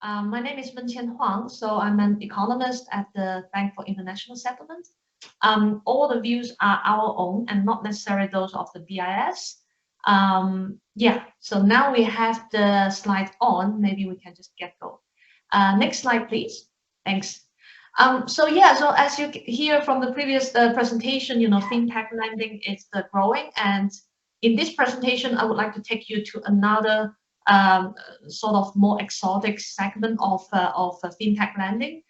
My name is Wenqian Huang, so I'm an economist at the Bank for International Settlement. All the views are our own and not necessarily those of the BIS. Yeah, so now we have the slide on. Maybe we can just get going. Next slide, please. Thanks. So as you hear from the previous presentation, fintech lending is growing, and in this presentation, I would like to take you to another sort of more exotic segment of fintech lending.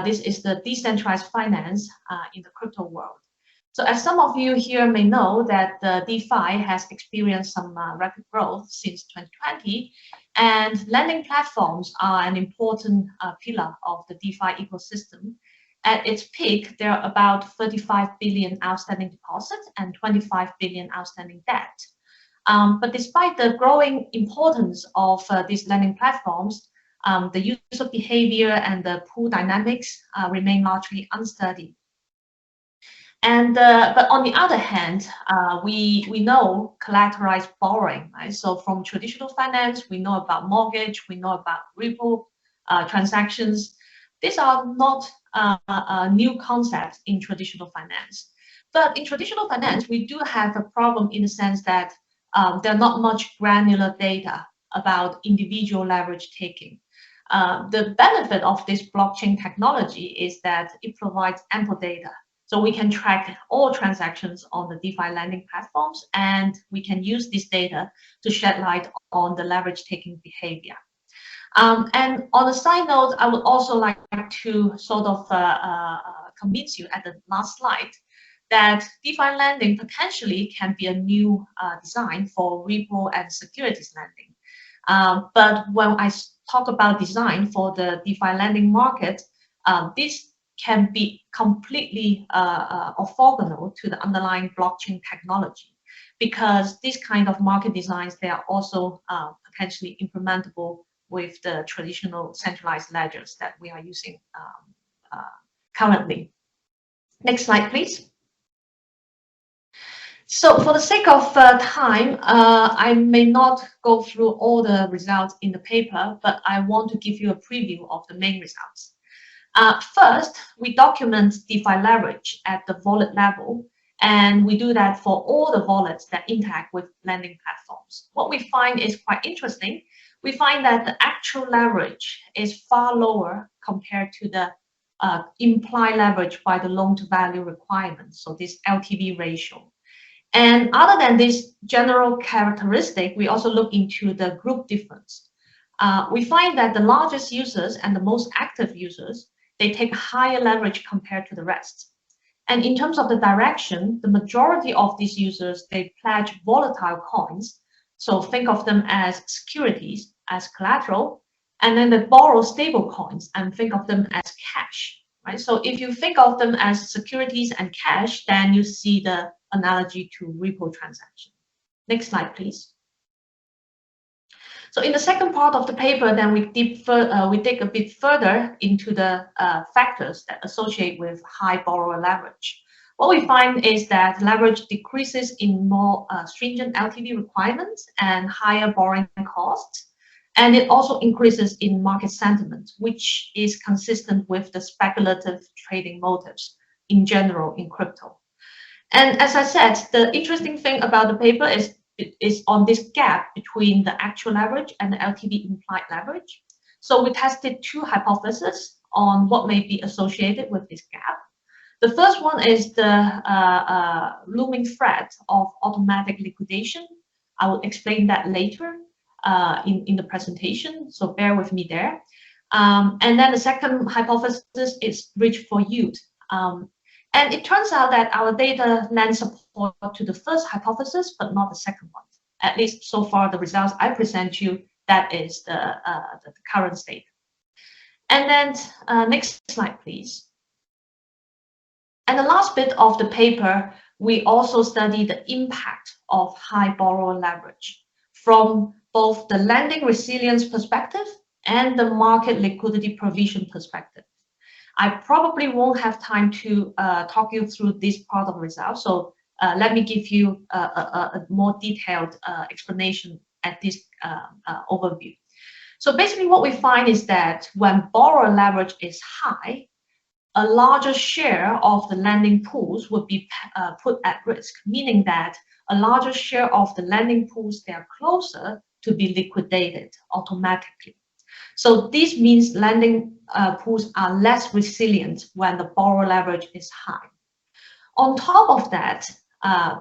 This is the decentralized finance in the crypto world. So as some of you here may know that the DeFi has experienced some rapid growth since 2020, and lending platforms are an important pillar of the DeFi ecosystem. At its peak, there are about 35 billion outstanding deposits and 25 billion outstanding debt. But despite the growing importance of these lending platforms, the user behavior and the pool dynamics remain largely unstudied. And but on the other hand, we know collateralized borrowing, right? So from traditional finance, we know about mortgage, we know about repo transactions. These are not new concepts in traditional finance. But in traditional finance, we do have a problem in the sense that there are not much granular data about individual leverage taking. The benefit of this blockchain technology is that it provides ample data. So we can track all transactions on the DeFi lending platforms, and we can use this data to shed light on the leverage taking behavior. And on a side note, I would also like to sort of convince you at the last slide that DeFi lending potentially can be a new design for repo and securities lending. But when I talk about design for the DeFi lending market, this can be completely orthogonal to the underlying blockchain technology, because this kind of market designs, they are also potentially implementable with the traditional centralized ledgers that we are using currently. Next slide, please. So for the sake of time, I may not go through all the results in the paper, but I want to give you a preview of the main results. First, we document DeFi leverage at the wallet level, and we do that for all the wallets that interact with lending platforms. What we find is quite interesting. We find that the actual leverage is far lower compared to the implied leverage by the loan-to-value requirements, so this LTV ratio. And other than this general characteristic, we also look into the group difference. We find that the largest users and the most active users, they take higher leverage compared to the rest. And in terms of the direction, the majority of these users, they pledge volatile coins. So think of them as securities, as collateral, and then they borrow stable coins and think of them as cash, right? So if you think of them as securities and cash, then you see the analogy to repo transaction. Next slide, please. So in the second part of the paper, then we dig a bit further into the factors that associate with high borrower leverage. What we find is that leverage decreases in more stringent LTV requirements and higher borrowing costs, and it also increases in market sentiment, which is consistent with the speculative trading motives in general in crypto. And as I said, the interesting thing about the paper is on this gap between the actual leverage and the LTV implied leverage. So we tested two hypotheses on what may be associated with this gap. The first one is the looming threat of automatic liquidation. I will explain that later in the presentation, so bear with me there. And then the second hypothesis is reach for yield. And it turns out that our data lends support to the first hypothesis, but not the second one. At least so far, the results I present you, that is the current state. And then next slide, please. And the last bit of the paper, we also study the impact of high borrower leverage from both the lending resilience perspective and the market liquidity provision perspective. I probably won't have time to talk you through this part of the results, so let me give you a more detailed explanation at this overview. So basically what we find is that when borrower leverage is high, a larger share of the lending pools would be put at risk, meaning that a larger share of the lending pools, they are closer to be liquidated automatically. So this means lending pools are less resilient when the borrower leverage is high. On top of that,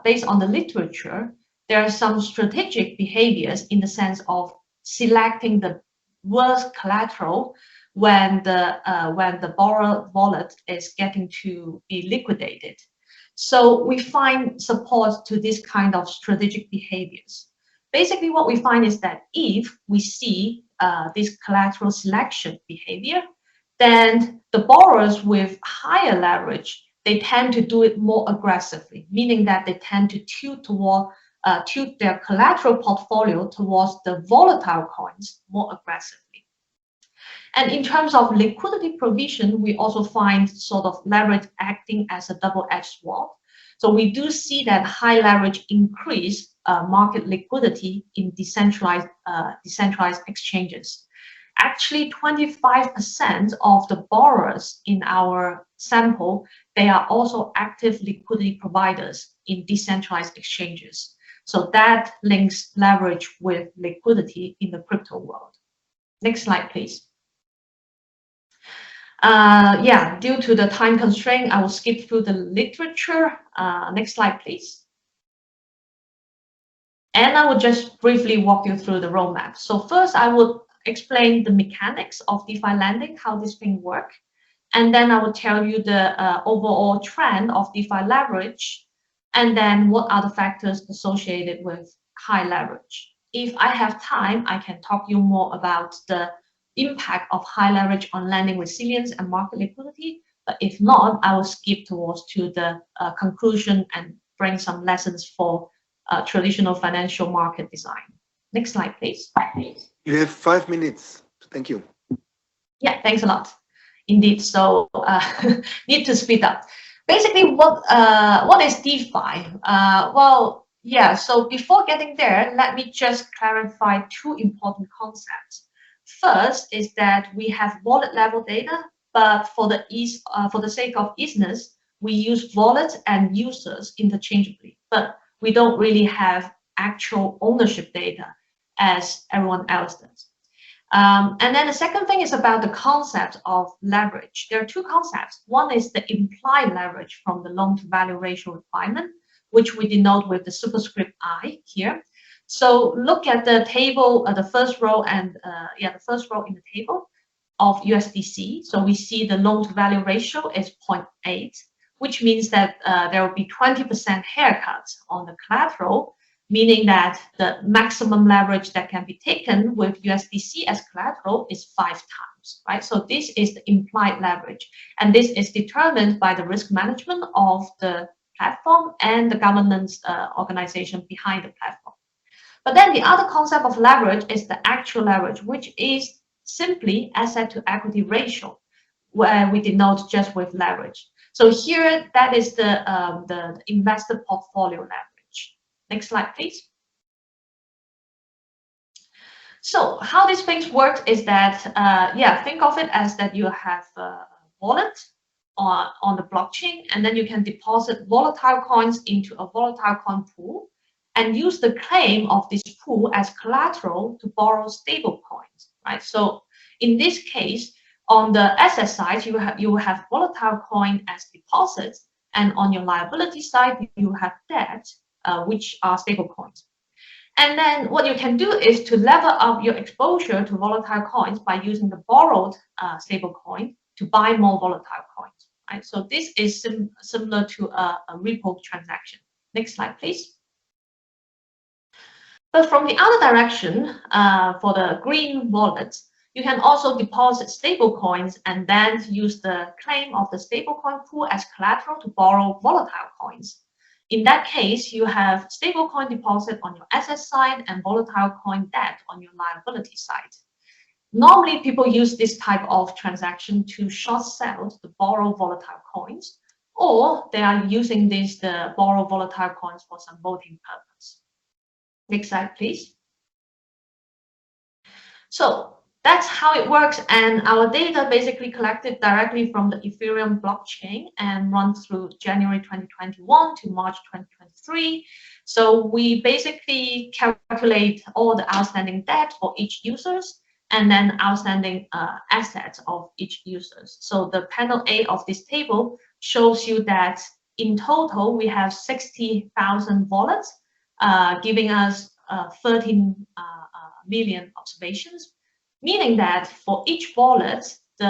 based on the literature, there are some strategic behaviors in the sense of selecting the worst collateral when the borrower wallet is getting to be liquidated. So we find support to this kind of strategic behaviors. Basically, what we find is that if we see this collateral selection behavior, then the borrowers with higher leverage, they tend to do it more aggressively, meaning that they tend to tilt their collateral portfolio towards the volatile coins more aggressively. And in terms of liquidity provision, we also find sort of leverage acting as a double-edged sword. So we do see that high leverage increase market liquidity in decentralized exchanges. Actually, 25% of the borrowers in our sample, they are also active liquidity providers in decentralized exchanges. So that links leverage with liquidity in the crypto world. Next slide, please. Yeah, due to the time constraint, I will skip through the literature. Next slide, please. And I will just briefly walk you through the roadmap. So first, I would explain the mechanics of DeFi lending, how this thing works. And then I will tell you the overall trend of DeFi leverage, and then what are the factors associated with high leverage. If I have time, I can talk you more about the impact of high leverage on lending resilience and market liquidity. But if not, I will skip towards to the conclusion and bring some lessons for traditional financial market design. Next slide, please. You have 5 minutes. Thank you. Yeah, thanks a lot. Indeed. So need to speed up. Basically, what is DeFi? Well, yeah. So before getting there, let me just clarify two important concepts. First is that we have wallet level data, but for the sake of easiness, we use wallet and users interchangeably, but we don't really have actual ownership data as everyone else does. And then the second thing is about the concept of leverage. There are two concepts. One is the implied leverage from the loan to value ratio requirement, which we denote with the superscript I here. So look at the table, the first row and the first row in the table of USDC. So we see the loan to value ratio is 0.8, which means that there will be 20% haircut on the collateral, meaning that the maximum leverage that can be taken with USDC as collateral is 5 times, right? So this is the implied leverage, and this is determined by the risk management of the platform and the governance organization behind the platform. But then the other concept of leverage is the actual leverage, which is simply asset to equity ratio, where we denote just with leverage. So here, that is the investor portfolio leverage. Next slide, please. So how these things work is that, think of it as that you have a wallet on the blockchain, and then you can deposit volatile coins into a volatile coin pool and use the claim of this pool as collateral to borrow stable coins, right? So in this case, on the asset side, you will have volatile coin as deposits, and on your liability side, you have debt, which are stable coins. And then what you can do is to level up your exposure to volatile coins by using the borrowed stable coin to buy more volatile coins, right? So this is similar to a repo transaction. Next slide, please. But from the other direction, for the green wallets, you can also deposit stable coins and then use the claim of the stablecoin pool as collateral to borrow volatile coins. In that case, you have stablecoin deposit on your asset side and volatile coin debt on your liability side. Normally, people use this type of transaction to short sell to borrow volatile coins, or they are using this to borrow volatile coins for some voting purpose. Next slide, please. So That's how it works, and our data basically collected directly from the Ethereum blockchain and run through January 2021 to March 2023. So we basically calculate all the outstanding debt for each users and then outstanding assets of each users. So the panel A of this table shows you that in total we have 60,000 wallets, giving us 13 million observations. Meaning that for each wallet, there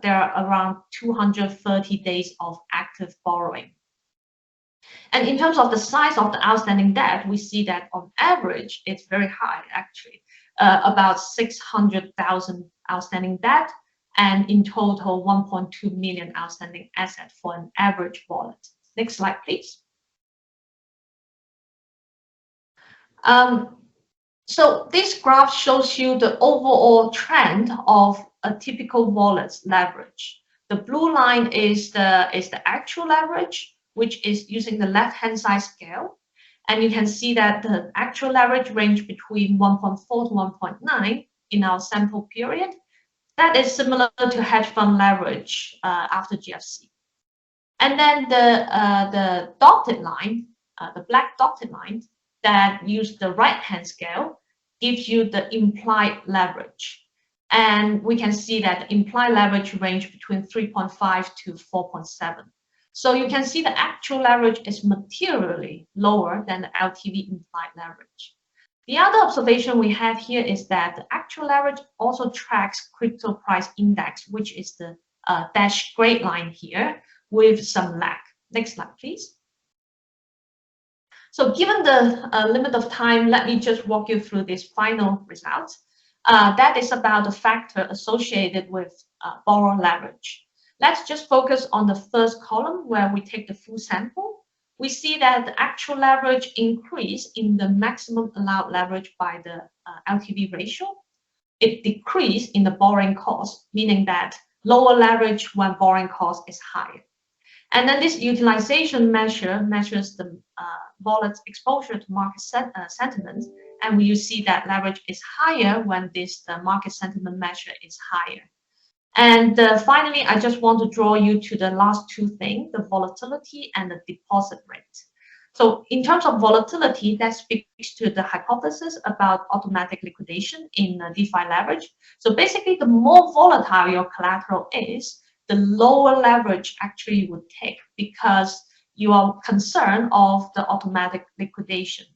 are around 230 days of active borrowing. And in terms of the size of the outstanding debt, we see that on average, it's very high, actually, about 600,000 outstanding debt, and in total, 1.2 million outstanding asset for an average wallet. Next slide, please. So this graph shows you the overall trend of a typical wallet's leverage. The blue line is the actual leverage, which is using the left-hand side scale. And you can see that the actual leverage range between 1.4 to 1.9 in our sample period. That is similar to hedge fund leverage after GFC. And then the dotted line, the black dotted line that use the right-hand scale gives you the implied leverage. And we can see that the implied leverage range between 3.5 to 4.7. So you can see the actual leverage is materially lower than the LTV implied leverage. The other observation we have here is that the actual leverage also tracks crypto price index, which is the dashed gray line here with some lag. Next slide, please. So given the limit of time, let me just walk you through this final result. That is about the factor associated with borrower leverage. Let's just focus on the first column where we take the full sample. We see that the actual leverage increase in the maximum allowed leverage by the LTV ratio. It decreased in the borrowing cost, meaning that lower leverage when borrowing cost is higher. And then this utilization measure measures the wallet's exposure to market sentiment, and you see that leverage is higher when the market sentiment measure is higher. And finally, I just want to draw you to the last two things, the volatility and the deposit rate. So in terms of volatility, that speaks to the hypothesis about automatic liquidation in DeFi leverage. So basically, the more volatile your collateral is, the lower leverage actually you would take because you are concerned of the automatic liquidation.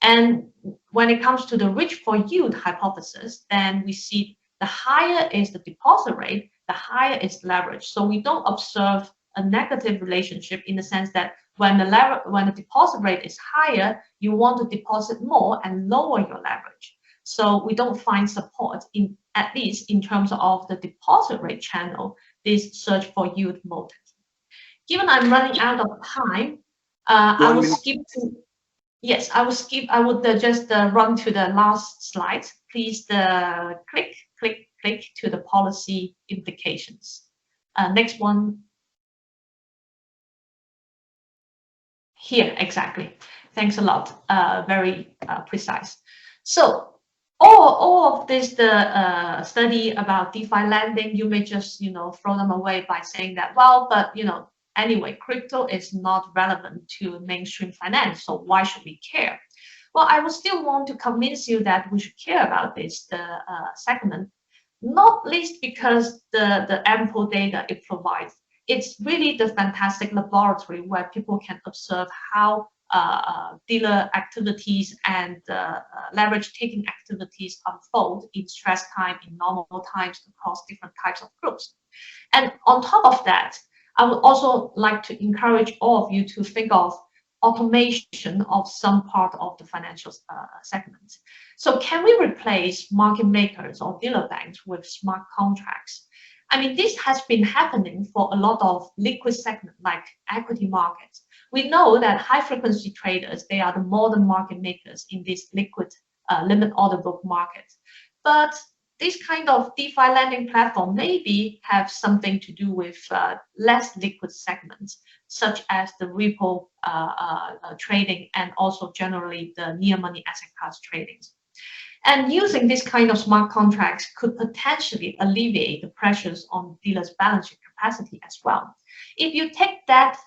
And when it comes to the rich for yield hypothesis, then we see the higher is the deposit rate, the higher is leverage. So we don't observe a negative relationship in the sense that when the deposit rate is higher, you want to deposit more and lower your leverage. So we don't find support in, at least in terms of the deposit rate channel, this search for yield motive. Given I'm running out of time, I will skip to, yes, I will skip, I would just run to the last slide. Please click to the policy implications. Next one. Here, exactly. Thanks a lot. Very precise. So all of this, the study about DeFi lending, you may just throw them away by saying that, well, but anyway, crypto is not relevant to mainstream finance, so why should we care? Well, I would still want to convince you that we should care about this segment, not least because the ample data it provides. It's really the fantastic laboratory where people can observe how dealer activities and leverage taking activities unfold in stress time, in normal times, across different types of groups. And on top of that, I would also like to encourage all of you to think of automation of some part of the financial segment. So can we replace market makers or dealer banks with smart contracts? I mean, this has been happening for a lot of liquid segments like equity markets. We know that high frequency traders, they are the modern market makers in this liquid limit order book market. But this kind of DeFi lending platform maybe have something to do with less liquid segments, such as the repo trading and also generally the near money asset class tradings. And using this kind of smart contracts could potentially alleviate the pressures on dealers' balance sheet capacity as well. If you take that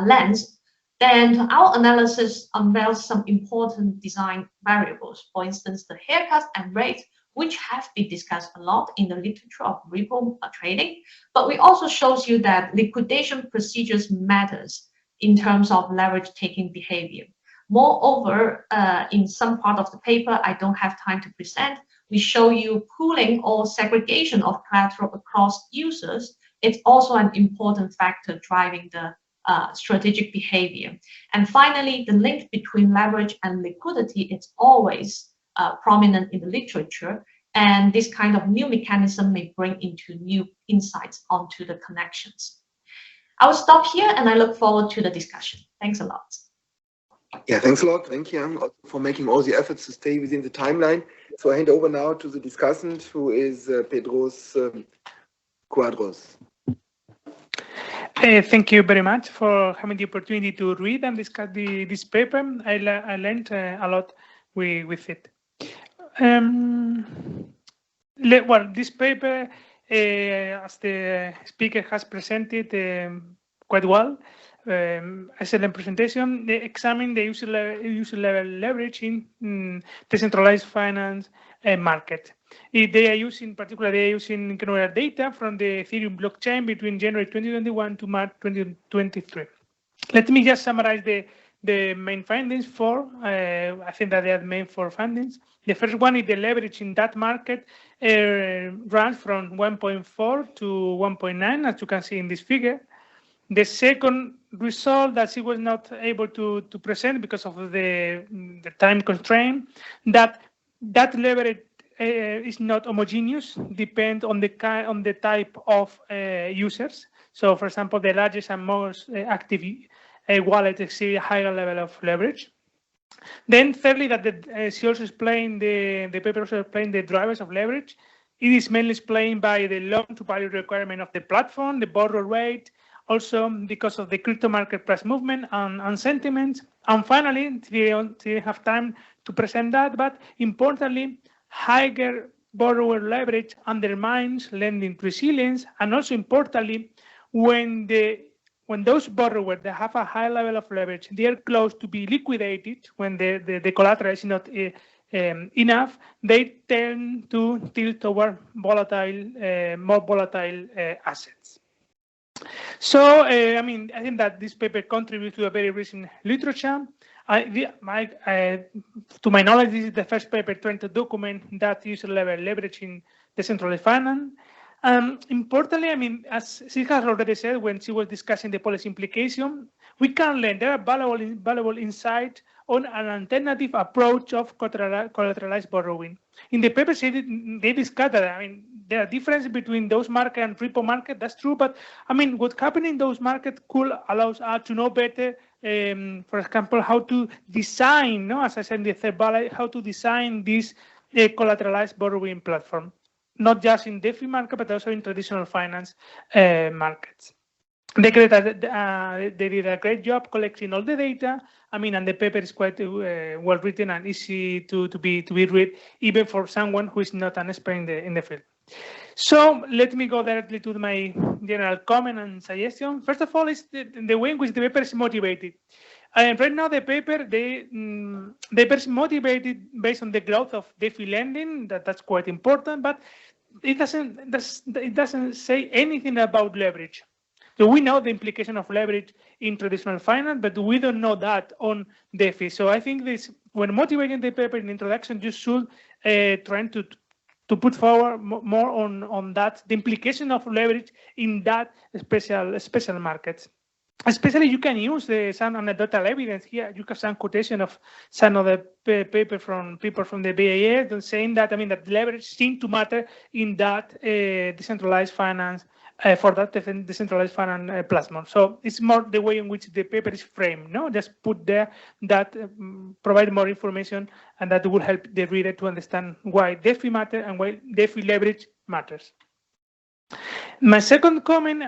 lens, then our analysis unveils some important design variables. For instance, the haircuts and rates, which have been discussed a lot in the literature of repo trading, but we also shows you that liquidation procedures matters in terms of leverage taking behavior. Moreover, in some part of the paper, I don't have time to present, we show you pooling or segregation of collateral across users. It's also an important factor driving the strategic behavior. And finally, the link between leverage and liquidity is always prominent in the literature. And this kind of new mechanism may bring into new insights onto the connections. I will stop here and I look forward to the discussion. Thanks a lot. Yeah, thanks a lot. Thank you for making all the efforts to stay within the timeline. So I hand over now to the discussant, who is Pedros Cuadros. Thank you very much for having the opportunity to read and discuss this paper. I learned a lot with it. Well, this paper, as the speaker has presented quite well, excellent presentation. They examine the user level leverage in decentralized finance market. They are using granular data from the Ethereum blockchain between January 2021 to March 2023. Let me just summarize the main findings I think that they are the main 4 findings. The first one is the leverage in that market runs from 1.4 to 1.9, as you can see in this figure. The second result that she was not able to present because of the time constraint, that leverage is not homogeneous, depend on the type of users. So, for example, the largest and most active wallet exceed a higher level of leverage. Then, thirdly, that she also explained the paper also explained the drivers of leverage. It is mainly explained by the loan-to-value requirement of the platform, the borrow rate, also because of the crypto market price movement and sentiment. And finally, we don't have time to present that, but importantly, higher borrower leverage undermines lending resilience, and also importantly, when those borrowers that have a high level of leverage, they are close to be liquidated when the collateral is not enough, they tend to tilt toward more volatile assets. So, I think that this paper contributes to a very recent literature. To my knowledge, this is the first paper trying to document that user-level leverage in decentralized finance. Importantly, as she has already said when she was discussing the policy implication, we can learn there are valuable insights on an alternative approach of collateralized borrowing. In the paper, they discussed that there are differences between those market and repo market. That's true, but what happened in those markets could allow us to know better. For example, how to design, as I said in the third bullet, how to design this collateralized borrowing platform, not just in DeFi market, but also in traditional finance markets. They did a great job collecting all the data. And the paper is quite well written and easy to be read, even for someone who is not an expert in the field. So let me go directly to my general comment and suggestion. First of all, is the way in which the paper is motivated. Right now, the paper is motivated based on the growth of DeFi lending. That's quite important, but it doesn't say anything about leverage. So we know the implication of leverage in traditional finance, but we don't know that on DeFi. So I think when motivating the paper in the introduction, you should try to put forward more on that, the implication of leverage in that special markets. Especially, you can use some anecdotal evidence here. You have some quotation of some of the paper from people from the EBA saying that that leverage seems to matter in that decentralized finance for that decentralized finance platform. So it's more the way in which the paper is framed. Just put there that provide more information, and that will help the reader to understand why DeFi matter and why DeFi leverage matters. My second comment,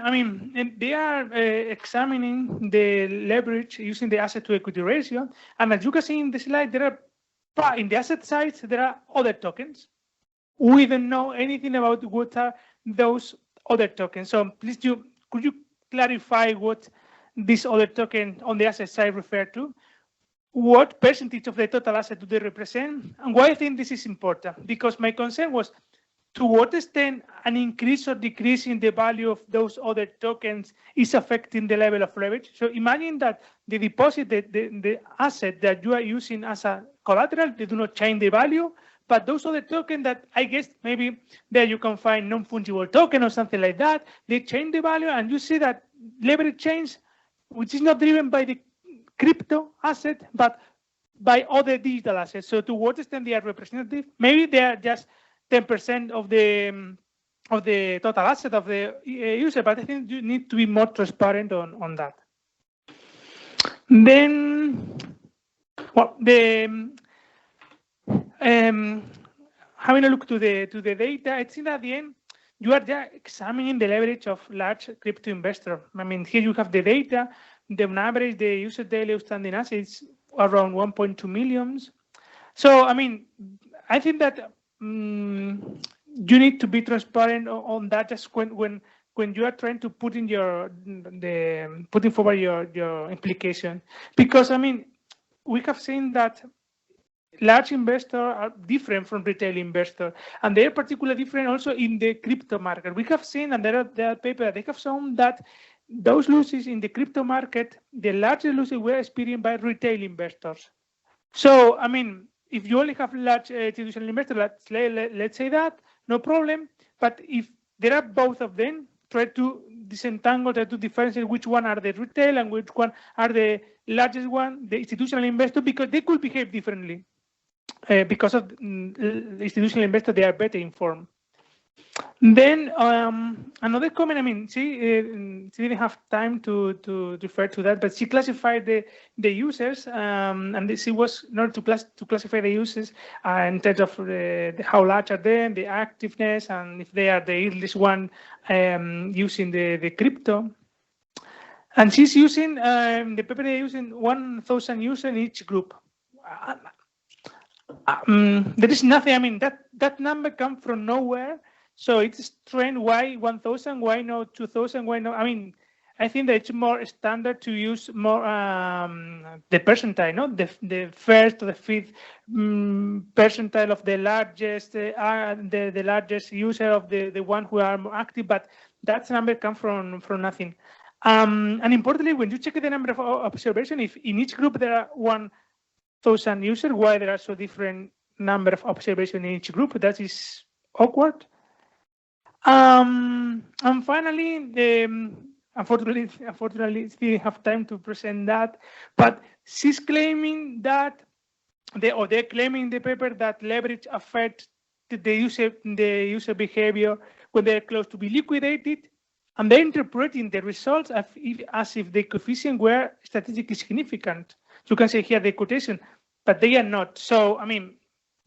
they are examining the leverage using the asset to equity ratio. And as you can see in the slide, there are But in the asset side, there are other tokens. We don't know anything about what are those other tokens. So please, could you clarify what this other token on the asset side refer to? What percentage of the total asset do they represent? And why I think this is important? Because my concern was, to what extent an increase or decrease in the value of those other tokens is affecting the level of leverage. So imagine that the deposit, the asset that you are using as a collateral, they do not change the value, but those other tokens that I guess maybe there you can find non-fungible token or something like that, they change the value, and you see that leverage change, which is not driven by the crypto asset, but by other digital assets. So to what extent they are representative? Maybe they are just 10% of the total asset of the user, but I think you need to be more transparent on that. Then, well, having a look to the data, I think at the end you are just examining the leverage of large crypto investor. I mean, here you have the data. On average, the user daily outstanding assets around 1.2 million. So, I mean, I think that you need to be transparent on that. Just when you are trying to put in putting forward your implication, because I mean, we have seen that large investors are different from retail investors, and they are particularly different also in the crypto market. We have seen, and there are papers they have shown that those losses in the crypto market, the largest losses were experienced by retail investors. So, I mean, if you only have large institutional investors, let's say that, no problem. But if there are both of them, try to disentangle, try to differentiate which one are the retail and which one are the largest one, the institutional investor, because they could behave differently. Because of the institutional investor, they are better informed. Then another comment, I mean, she didn't have time to refer to that, but she classified the users, and she was in order to classify the users in terms of how large are they, the activeness, and if they are the earliest one using the crypto. And she's using the paper they're using 1,000 users in each group. There is nothing. I mean, that number comes from nowhere. So it's strange. Why 1,000? Why not 2,000? Why not? I mean, I think that it's more standard to use more the percentile, no? The first or the fifth percentile of the largest, the largest user of the one who are more active. But that number comes from nothing. And importantly, when you check the number of observations, if in each group there are 1,000 users, why there are so different number of observations in each group? That is awkward. And finally, unfortunately, she didn't have time to present that, but she's claiming that they're claiming in the paper that leverage affects the user behavior when they're close to be liquidated, and they're interpreting the results as if the coefficient were statistically significant. You can say here the quotation, but they are not. So, I mean,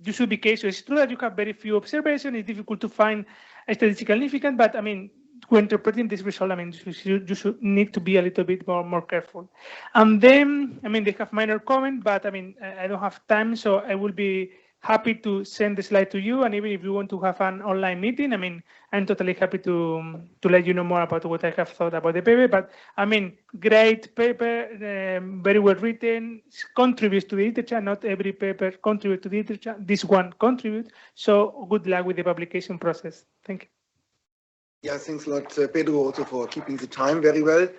you should be careful. It's true that you have very few observations. It's difficult to find a statistical significance, but I mean, when interpreting this result, I mean, you should need to be a little bit more careful. And then, I mean, they have minor comment, but I mean, I don't have time, so I will be happy to send the slide to you. And even if you want to have an online meeting, I mean, I'm totally happy to let you know more about what I have thought about the paper. But I mean, great paper, very well written, contributes to the literature. Not every paper contributes to the literature. This one contributes. So good luck with the publication process. Thank you. Yeah, thanks a lot, Pedro, also for keeping the time very well.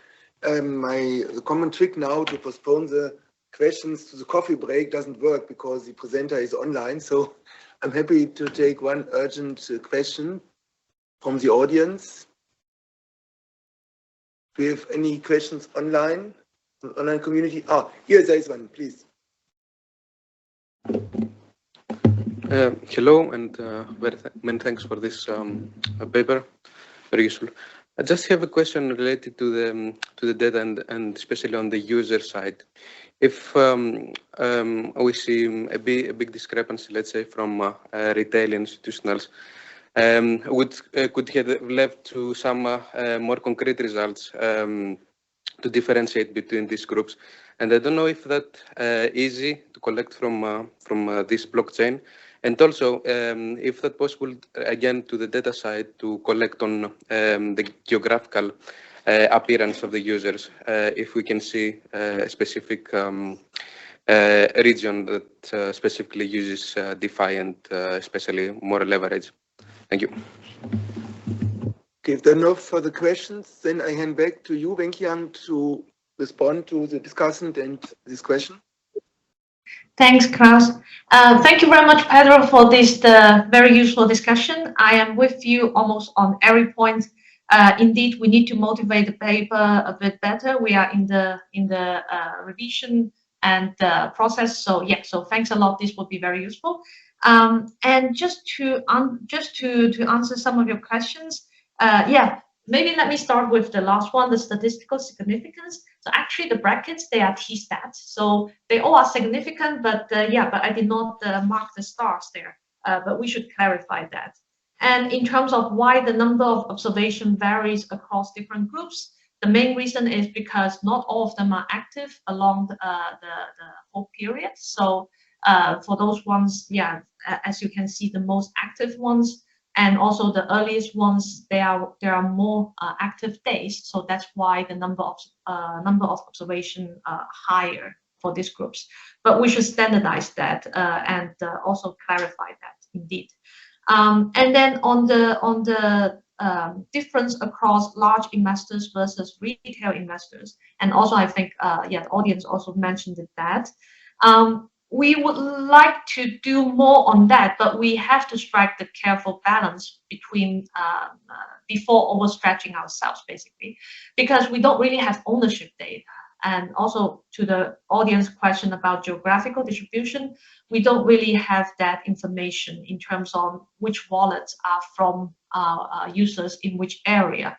My common trick now to postpone the questions to the coffee break doesn't work because the presenter is online. So I'm happy to take one urgent question from the audience. Do you have any questions online community? Here there is one, please. Hello, and many thanks for this paper. Very useful. I just have a question related to the data and especially on the user side. If we see a big discrepancy, let's say, from retail institutionals, could have led to some more concrete results to differentiate between these groups. And I don't know if that easy to collect from this blockchain. And also, if that possible, again, to the data side to collect on the geographical appearance of the users, if we can see a specific region that specifically uses DeFi and especially more leverage. Thank you. Okay, if there are no further questions, then I hand back to you, Wenqiang, to respond to the discussant and this question. Thanks, Klaus. Thank you very much, Pedro, for this very useful discussion. I am with you almost on every point. Indeed, we need to motivate the paper a bit better. We are in the revision and process. So yeah, so thanks a lot. This would be very useful. And just to answer some of your questions, yeah, maybe let me start with the last one, the statistical significance. So actually the brackets, they are t-stats. So they all are significant, but yeah, but I did not mark the stars there, but we should clarify that. And in terms of why the number of observation varies across different groups, the main reason is because not all of them are active along the whole period. So for those ones, yeah, as you can see, the most active ones, and also the earliest ones, there are more active days, so that's why the number of observation higher for these groups. But we should standardize that and also clarify that indeed. And then on the difference across large investors versus retail investors, and also I think yeah, the audience also mentioned that. We would like to do more on that, but we have to strike the careful balance between before overstretching ourselves, basically, because we don't really have ownership data. And also to the audience question about geographical distribution, we don't really have that information in terms of which wallets are from users in which area,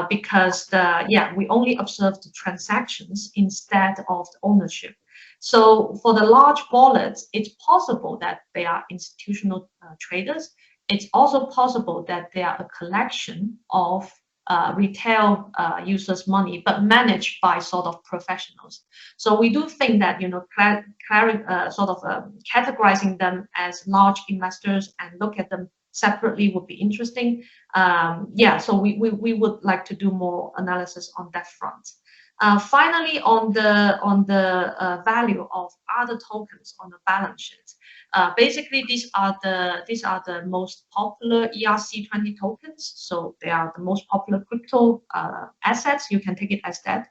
because yeah, we only observe the transactions instead of the ownership. So for the large wallets, it's possible that they are institutional traders. It's also possible that they are a collection of retail users' money, but managed by sort of professionals. So we do think that, you know, categorizing them as large investors and look at them separately would be interesting. Yeah, so we would like to do more analysis on that front. Finally, on the value of other tokens on the balance sheet, basically these are the most popular ERC20 tokens. So they are the most popular crypto assets. You can take it as that.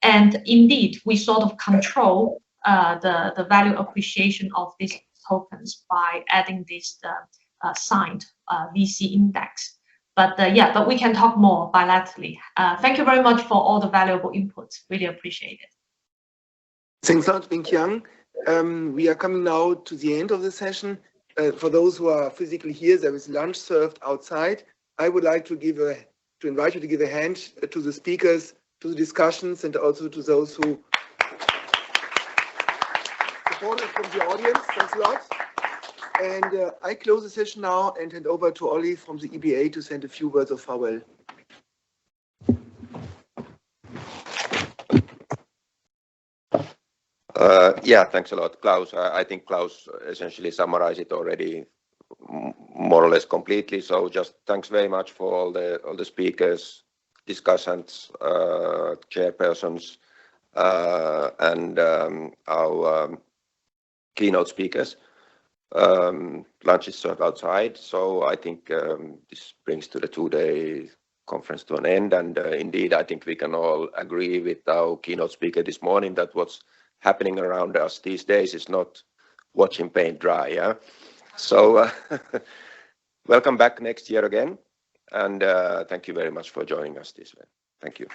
And indeed, we sort of control the value appreciation of these tokens by adding this signed VC index. But yeah, but we can talk more bilaterally. Thank you very much for all the valuable input. Really appreciate it. Thanks a lot, Wenqiang. We are coming now to the end of the session. For those who are physically here, there is lunch served outside. I would like to invite you to give a hand to the speakers, to the discussions, and also to those who supported from the audience. Thanks a lot. And I close the session now and hand over to Ollie from the EBA to send a few words of farewell. Yeah, thanks a lot, Klaus. I think Klaus essentially summarized it already more or less completely. So just thanks very much for all the speakers, discussants, chairpersons, and our keynote speakers. Lunch is served outside, so I think this brings to the two-day conference to an end. And indeed, I think we can all agree with our keynote speaker this morning that what's happening around us these days is not watching paint dry. Yeah? So welcome back next year again, and thank you very much for joining us this way. Thank you.